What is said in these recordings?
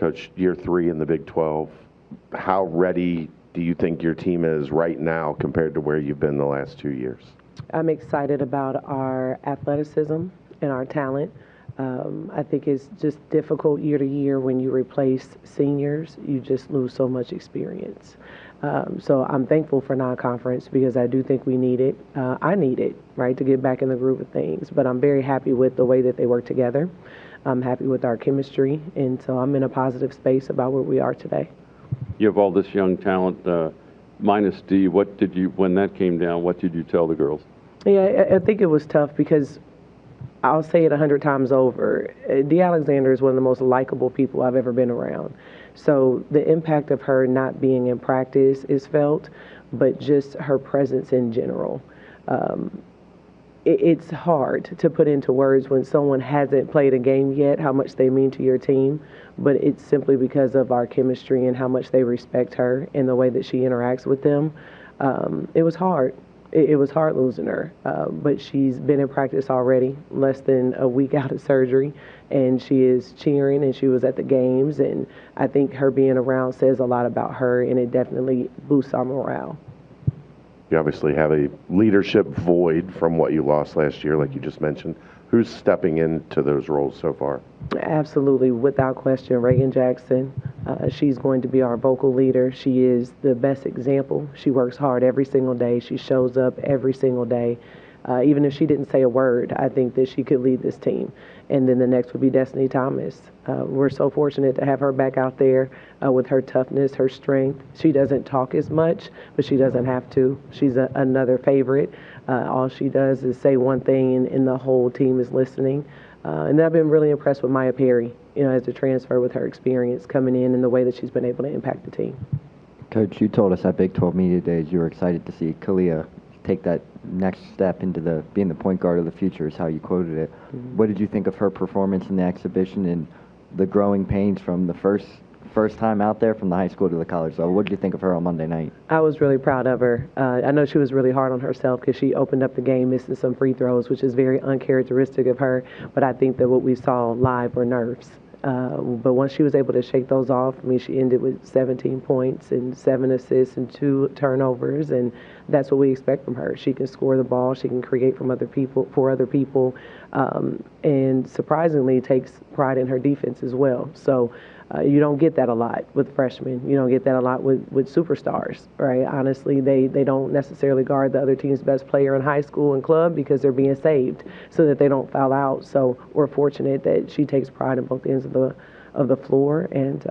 Coach, year 3 in the Big 12. How ready do you think your team is right now compared to where you've been the last 2 years? I'm excited about our athleticism and our talent. I think it's just difficult year to year when you replace seniors. You just lose so much experience. So I'm thankful for non-conference because I do think we need it. I need it, right, to get back in the groove of things. But I'm very happy with the way that they work together. I'm happy with our chemistry, and so I'm in a positive space about where we are today. You have all this young talent, minus D. What did you, when that came down, what did you tell the girls? Yeah, I think it was tough because I'll say it 100 times over. Dee Alexander is one of the most likable people I've ever been around. So the impact of her not being in practice is felt, but just her presence in general. It's hard to put into words when someone hasn't played a game yet how much they mean to your team, but it's simply because of our chemistry and how much they respect her and the way that she interacts with them. It was hard. It was hard losing her, but she's been in practice already, less than a week out of surgery, and she is cheering, and she was at the games, and I think her being around says a lot about her, and it definitely boosts our morale. You obviously have a leadership void from what you lost last year, like you just mentioned. Who's stepping into those roles so far? Absolutely, without question, Reagan Jackson. She's going to be our vocal leader. She is the best example. She works hard every single day. She shows up every single day. Even if she didn't say a word, I think that she could lead this team. And then the next would be Destiny Thomas. We're so fortunate to have her back out there with her toughness, her strength. She doesn't talk as much, but she doesn't have to. She's another favorite. All she does is say one thing, and the whole team is listening. And I've been really impressed with Maya Perry, as a transfer with her experience coming in and the way that she's been able to impact the team. Coach, you told us at Big 12 Media Days you were excited to see Kalia take that next step into being the point guard of the future, is how you quoted it. Mm-hmm. What did you think of her performance in the exhibition and the growing pains from the first time out there from the high school to the college level? What did you think of her on Monday night? I was really proud of her. I know she was really hard on herself because she opened up the game missing some free throws, which is very uncharacteristic of her. But I think that what we saw live were nerves. But once she was able to shake those off, she ended with 17 points and 7 assists and 2 turnovers, and that's what we expect from her. She can score the ball, she can create for other people, and surprisingly takes pride in her defense as well. So you don't get that a lot with freshmen. You don't get that a lot with superstars, right? Honestly, they don't necessarily guard the other team's best player in high school and club because they're being saved so that they don't foul out. So we're fortunate that she takes pride in both ends of the floor, and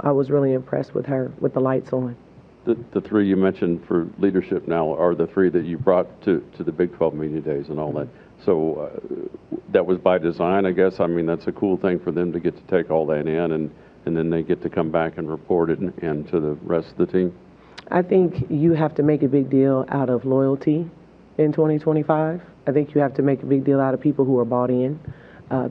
I was really impressed with her with the lights on. The 3 you mentioned for leadership now are the 3 that you brought to the Big 12 Media Days and all that. So that was by design, I guess. That's a cool thing for them to get to take all that in, and then they get to come back and report it and to the rest of the team. I think you have to make a big deal out of loyalty in 2025. I think you have to make a big deal out of people who are bought in,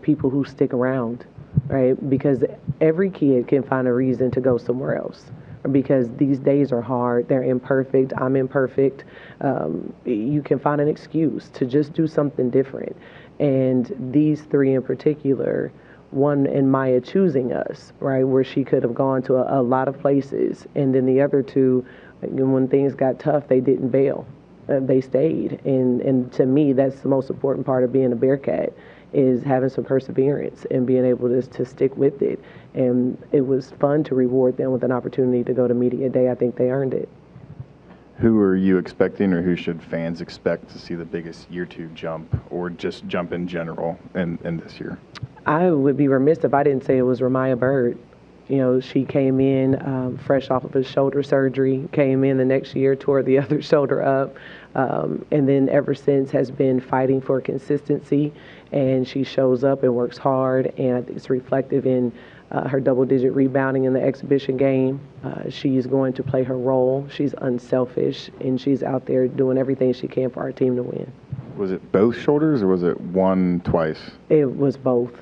people who stick around, right? Because every kid can find a reason to go somewhere else. Because these days are hard, they're imperfect, I'm imperfect. You can find an excuse to just do something different. And these 3 in particular, one in Maya choosing us, right, where she could have gone to a lot of places. And then the other 2, when things got tough, they didn't bail. They stayed. And to me, that's the most important part of being a Bearcat, is having some perseverance and being able to stick with it. And it was fun to reward them with an opportunity to go to Media Day. I think they earned it. Who are you expecting, or who should fans expect to see the biggest year 2 jump, or just jump in general in this year? I would be remiss if I didn't say it was Ramaya Bird. She came in fresh off of a shoulder surgery, came in the next year, tore the other shoulder up, and then ever since has been fighting for consistency. And she shows up and works hard, and I think it's reflective in her double-digit rebounding in the exhibition game. She's going to play her role. She's unselfish, and she's out there doing everything she can for our team to win. Was it both shoulders, or was it one twice? It was both.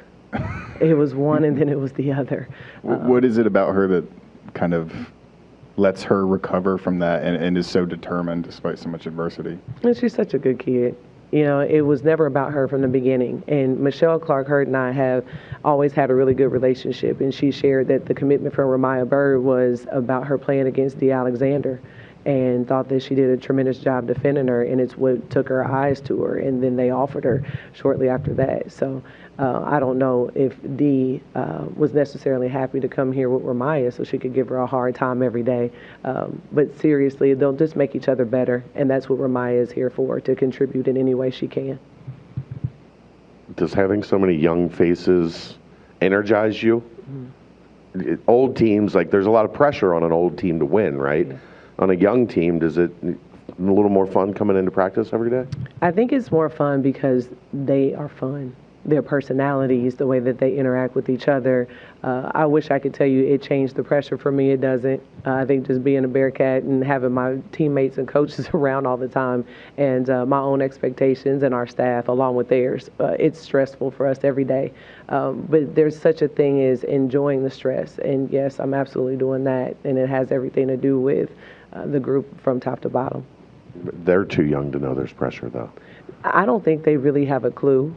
It was one, and then it was the other. What is it about her that kind of lets her recover from that and is so determined despite so much adversity? And she's such a good kid. You know, it was never about her from the beginning. And Michelle Clark-Hurd and I have always had a really good relationship, and she shared that the commitment from Ramaya Bird was about her playing against Dee Alexander, and thought that she did a tremendous job defending her, and it's what took her eyes to her, and then they offered her shortly after that. So I don't know if Dee was necessarily happy to come here with Ramaya so she could give her a hard time every day. But seriously, they'll just make each other better, and that's what Ramaya is here for, to contribute in any way she can. Does having so many young faces energize you? Old teams, like there's a lot of pressure on an old team to win, right? Yeah. On a young team, does it a little more fun coming into practice every day? I think it's more fun because they are fun. Their personalities, the way that they interact with each other. I wish I could tell you it changed the pressure for me. It doesn't. I think just being a Bearcat and having my teammates and coaches around all the time, and my own expectations and our staff along with theirs, it's stressful for us every day. But there's such a thing as enjoying the stress. And yes, I'm absolutely doing that. And it has everything to do with the group from top to bottom. They're too young to know there's pressure, though. I don't think they really have a clue,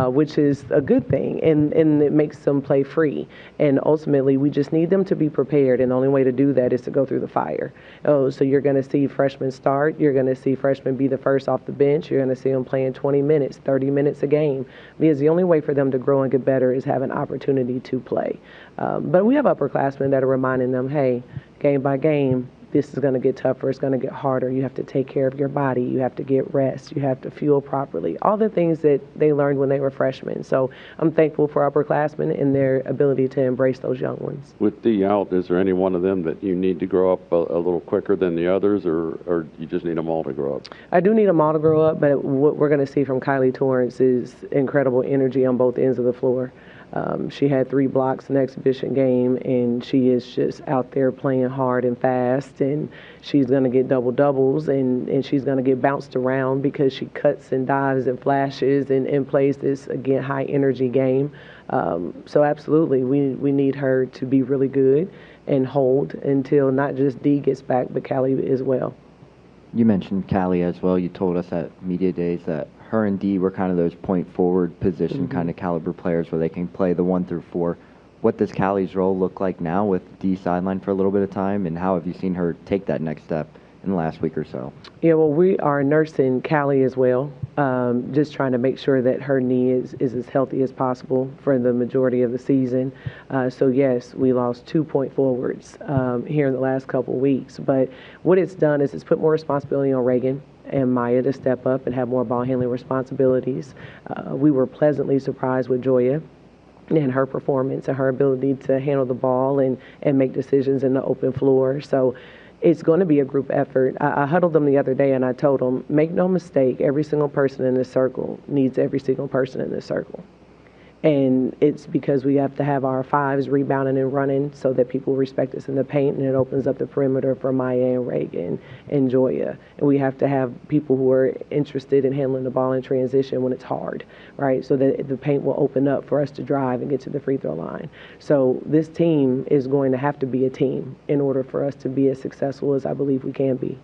which is a good thing, and it makes them play free. And ultimately, we just need them to be prepared, and the only way to do that is to go through the fire. Oh, so you're going to see freshmen start. You're going to see freshmen be the first off the bench. You're going to see them playing 20 minutes, 30 minutes a game, because the only way for them to grow and get better is have an opportunity to play. But we have upperclassmen that are reminding them, hey, game by game, this is going to get tougher. It's going to get harder. You have to take care of your body. You have to get rest. You have to fuel properly. All the things that they learned when they were freshmen. So I'm thankful for upperclassmen and their ability to embrace those young ones. With Dee out, is there any one of them that you need to grow up a little quicker than the others, or you just need them all to grow up? I do need them all to grow up, but what we're going to see from Kylie Torrance is incredible energy on both ends of the floor. She had 3 blocks in the exhibition game, and she is just out there playing hard and fast, and she's going to get double-doubles, and she's going to get bounced around because she cuts and dives and flashes and plays this, again, high-energy game. So absolutely, we need her to be really good and hold until not just Dee gets back, but Callie as well. You mentioned Callie as well. You told us at Media Days that her and Dee were kind of those point forward position kind of caliber players where they can play the 1 through 4. What does Callie's role look like now with Dee sidelined for a little bit of time, and how have you seen her take that next step in the last week or so? Yeah, well, we are nursing Callie as well, just trying to make sure that her knee is as healthy as possible for the majority of the season. So yes, we lost 2 point forwards here in the last couple weeks, but what it's done is it's put more responsibility on Reagan and Maya to step up and have more ball handling responsibilities. We were pleasantly surprised with Joya and her performance and her ability to handle the ball and make decisions in the open floor. So it's going to be a group effort. I huddled them the other day and I told them, make no mistake, every single person in this circle needs every single person in this circle. And it's because we have to have our 5s rebounding and running so that people respect us in the paint, and it opens up the perimeter for Maya and Reagan and Joya. And we have to have people who are interested in handling the ball in transition when it's hard, right? So that the paint will open up for us to drive and get to the free throw line. So this team is going to have to be a team in order for us to be as successful as I believe we can be.